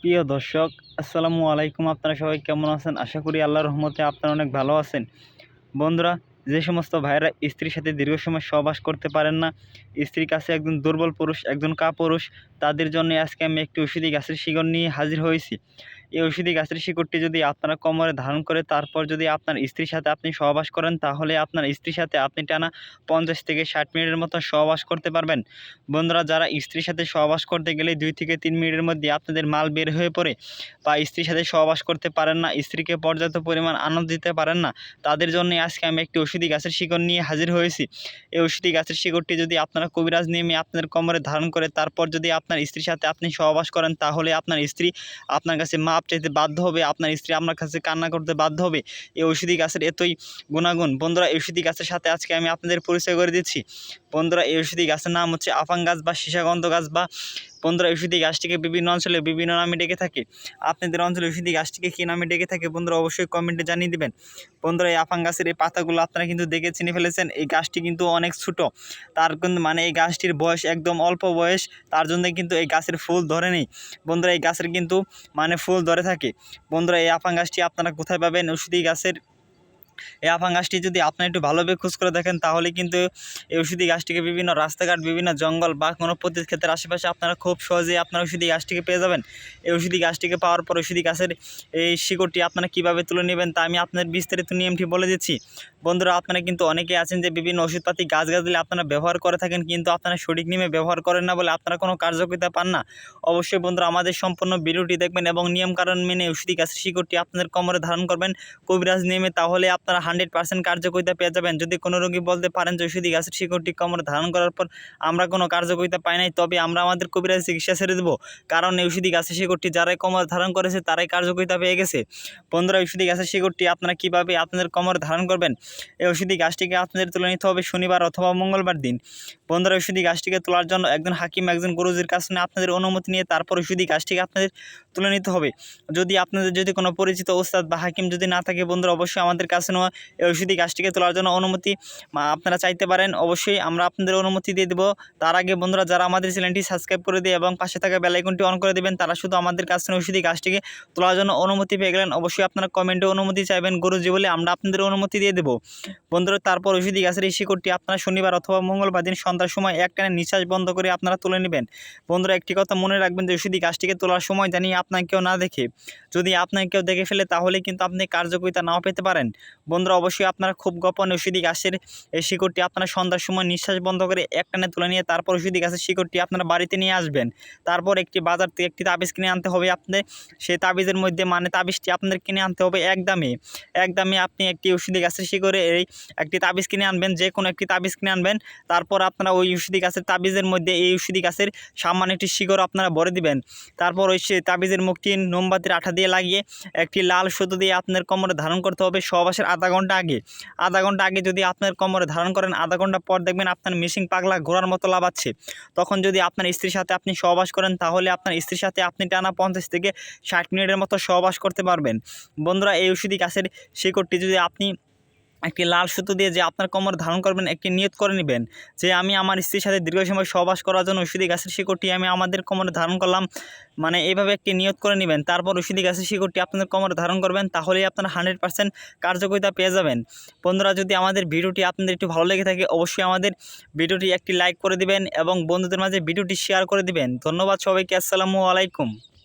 প্রিয় দর্শক, আসসালামু আলাইকুম। আপনারা সবাই কেমন আছেন? আশা করি আল্লাহর রহমতে আপনারা অনেক ভালো আছেন। বন্ধুরা, যে সমস্ত ভাইয়েরা স্ত্রীর সাথে দীর্ঘ সময় সহবাস করতে পারেন না, স্ত্রীর কাছে একজন দুর্বল পুরুষ, একজন কাপুরুষ, তাদের জন্য আজকে আমি একটি ঔষধি গাছের শিকড় নিয়ে হাজির হয়েছি। এই ঔষধি গাছের শিকড়টি যদি আপনারা কোমরে ধারণ করে তারপর যদি আপনার স্ত্রীর সাথে আপনি সহবাস করেন, তাহলে আপনার স্ত্রীর সাথে আপনি টানা ৫০ থেকে ৬০ মিনিটের মতো সহবাস করতে পারবেন। বন্ধুরা, যারা স্ত্রীর সাথে সহবাস করতে গেলে ২ থেকে ৩ মিনিটের মধ্যে আপনাদের মাল বের হয়ে পড়ে বা স্ত্রীর সাথে সহবাস করতে পারেন না, স্ত্রীকে পর্যাপ্ত পরিমাণ আনন্দ দিতে পারেন না, তাদের জন্যই আজকে আমি একটি ঔষধি গাছের শিকড় নিয়ে হাজির হয়েছি। এই ঔষধি গাছের শিকড়টি যদি আপনারা কবিরাজ নিয়মে আপনাদের কোমরে ধারণ করে তারপর যদি আপনার স্ত্রীর সাথে আপনি সহবাস করেন, তাহলে আপনার স্ত্রী আপনার কাছে মাপ চাইতে বাধ্য হবে, আপনার স্ত্রী আপনার কাছে কান্না করতে বাধ্য হবে। এই ঔষধি গাছের এতই গুণাগুণ। বন্ধুরা, এই ঔষধি গাছের সাথে আজকে আমি আপনাদের পরিচয় করে দিচ্ছি। বন্ধুরা, এই ঔষধি গাছের নাম হচ্ছে আফাং গাছ বা সীসাগন্ধ গাছ, বা বন্ধুরা ঔষধি গাছটিকে বিভিন্ন অঞ্চলে বিভিন্ন নামে ডেকে থাকে। আপনাদের অঞ্চলে ঔষধি গাছটিকে কী নামে ডেকে থাকে বন্ধুরা অবশ্যই কমেন্টে জানিয়ে দিবেন। বন্ধুরা, এই আফাং গাছের এই পাতাগুলো আপনারা কিন্তু দেখে চিনে ফেলেছেন। এই গাছটি কিন্তু অনেক ছোটো, তার কিন্তু এই গাছটির বয়স একদম অল্প বয়স, তার জন্য কিন্তু এই গাছের ফুল ধরে নেই। বন্ধুরা, এই গাছের কিন্তু ফুল ধরে থাকে। বন্ধুরা, এই আফাং গাছটি আপনারা কোথায় পাবেন? ঔষধি গাছের এই আফাং গাছটি যদি আপনি একটু ভালোভাবে খোঁজ করে দেখেন, তাহলে কিন্তু এই ঔষধি গাছটিকে বিভিন্ন রাস্তাঘাট, বিভিন্ন জঙ্গল বা কোনো পতিত ক্ষেতের আশেপাশে আপনারা খুব সহজেই আপনার ঔষধি গাছটিকে পেয়ে যাবেন। এই ঔষধি গাছটিকে পাওয়ার পর ঔষধি গাছের এই শিকড়টি আপনারা কীভাবে তুলে নেবেন তা আমি আপনাদের বিস্তারিত নিয়মটি বলে দিচ্ছি। বন্ধুরা, আপনারা কিন্তু অনেকে আছেন যে বিভিন্ন ওষুধপাতি গাছগাছালি আপনারা ব্যবহার করে থাকেন, কিন্তু আপনারা সঠিক নিয়মে ব্যবহার করেন না বলে আপনারা কোনো কার্যকারিতা পান না। অবশ্যই বন্ধুরা, আমাদের সম্পূর্ণ ভিডিওটি দেখবেন এবং নিয়মকানুন মেনে ঔষধি গাছের শিকড়টি আপনাদের কোমরে ধারণ করবেন কবিরাজ নিয়মে, তাহলে আপনারা 100% কার্যকারিতা পেয়ে যাবেন। যদি কোনো রোগী বলতে পারেন যে ঔষধি গাছের শিকড়টি কোমরে ধারণ করার পর আমরা কোনো কার্যকারিতা পাই নাই, তবে আমরা আমাদের কবিরাজ চিকিৎসা ছেড়ে দেবো, কারণ এই ঔষধি গাছের শিকড়টি যারাই কোমরে ধারণ করেছে তারাই কার্যকারিতা পেয়ে গেছে। বন্ধুরা, ঔষধি গাছের শিকড়টি আপনারা কীভাবে আপনাদের কোমরে ধারণ করবেন? এই ঔষধি গাছটিকে আপনাদের তুলে নিতে হবে শনিবার অথবা মঙ্গলবার দিন। বন্ধুরা, ঔষধি গাছটিকে তোলার জন্য একজন হাকিম, একজন গুরুজির কাছে আপনাদের অনুমতি নিয়ে তারপর ঔষধি গাছটিকে আপনাদের তুলে নিতে হবে। যদি আপনাদের কোনো পরিচিত ওস্তাদ বা হাকিম যদি না থাকে, বন্ধুরা অবশ্যই আমাদের কাছে নেওয়া এই ঔষধি গাছটিকে তোলার জন্য অনুমতি আপনারা চাইতে পারেন। অবশ্যই আমরা আপনাদের অনুমতি দিয়ে দেবো। তার আগে বন্ধুরা, যারা আমাদের চ্যানেলটি সাবস্ক্রাইব করে দিয়ে এবং পাশে থাকা বেল আইকনটি অন করে দেবেন, তারা শুধু আমাদের কাছে ঔষধি গাছটিকে তোলার জন্য অনুমতি পেয়ে গেলেন। অবশ্যই আপনারা কমেন্টে অনুমতি চাইবেন গুরুজি বলে, আমরা আপনাদের অনুমতি দিয়ে দেবো। বন্ধুরা, তারপর ঔষধি গাছের এই শিকড়টি আপনারা শনিবার অথবা মঙ্গলবার দিন সন্ধ্যার সময় একটানে নিঃশ্বাস বন্ধ করে আপনারা তুলে নেবেন। বন্ধুরা, একটি কথা মনে রাখবেন যে ঔষধি গাছটিকে তোলার সময় জানি আপনাকে কেউ না দেখে, যদি আপনাকে কেউ দেখে ফেলে তাহলে কিন্তু আপনি কার্যকারিতা নাও পেতে পারেন। বন্ধুরা, অবশ্যই আপনারা খুব গোপন ঔষধি গাছের এই শিকড়টি আপনারা সন্ধ্যার সময় নিঃশ্বাস বন্ধ করে একটানে তুলে নিয়ে তারপর ঔষধি গাছের শিকড়টি আপনারা বাড়িতে নিয়ে আসবেন। তারপর একটি বাজার থেকে একটি তাবিজ কিনে আনতে হবে আপনাদের। সেই তাবিজের মধ্যে তাবিজটি আপনাদের কিনে আনতে হবে একদমই আপনি একটি ঔষধি গাছের শিকড়ে এই একটি তাবিজ কিনে আনবেন, যে কোনো একটি তাবিজ কিনে আনবেন। তারপর আপনারা ওই ঔষধি গাছের তাবিজের মধ্যে এই ঔষধি গাছের সামান্য একটি শিকড় আপনারা ভরে দিবেন। তারপর ওই তাবিজের মুখটি মোমবাতির আঠা দিয়ে লাগিয়ে একটি লাল সুতো দিয়ে আপনার কোমরে ধারণ করতে হবে সহবাসের আধা ঘন্টা আগে যদি আপনার কোমরে ধারণ করেন, আধা ঘন্টা পর দেখবেন আপনার মিসিং পাগলা ঘোড়ার মতো লাফাচ্ছে। তখন যদি আপনার স্ত্রীর সাথে আপনি সহবাস করেন, তাহলে আপনার স্ত্রীর সাথে আপনি টানা 50 থেকে 60 মিনিটের মতো সহবাস করতে পারবেন। বন্ধুরা, এই ঔষধি গাছের শিকড়টি যদি আপনি একটি লাল সুতো দিয়ে যে আপনার কোমরে ধারণ করবেন, একটি নিয়ত করে নেবেন যে আমি আমার স্ত্রীর সাথে দীর্ঘ সময় সহবাস করার জন্য ঔষধি গাছের শিকড়টি আমি আমাদের কোমরে ধারণ করলাম, এইভাবে একটি নিয়ত করে নেবেন। তারপর ঔষধি গাছের শিকড়টি আপনাদের কোমরে ধারণ করবেন, তাহলেই আপনারা 100% কার্যকারিতা পেয়ে যাবেন। বন্ধুরা, যদি আমাদের ভিডিওটি আপনাদের একটু ভালো লেগে থাকে, অবশ্যই আমাদের ভিডিওটি একটি লাইক করে দিবেন এবং বন্ধুদের মাঝে ভিডিওটি শেয়ার করে দিবেন। ধন্যবাদ সবাইকে। আসসালামু আলাইকুম।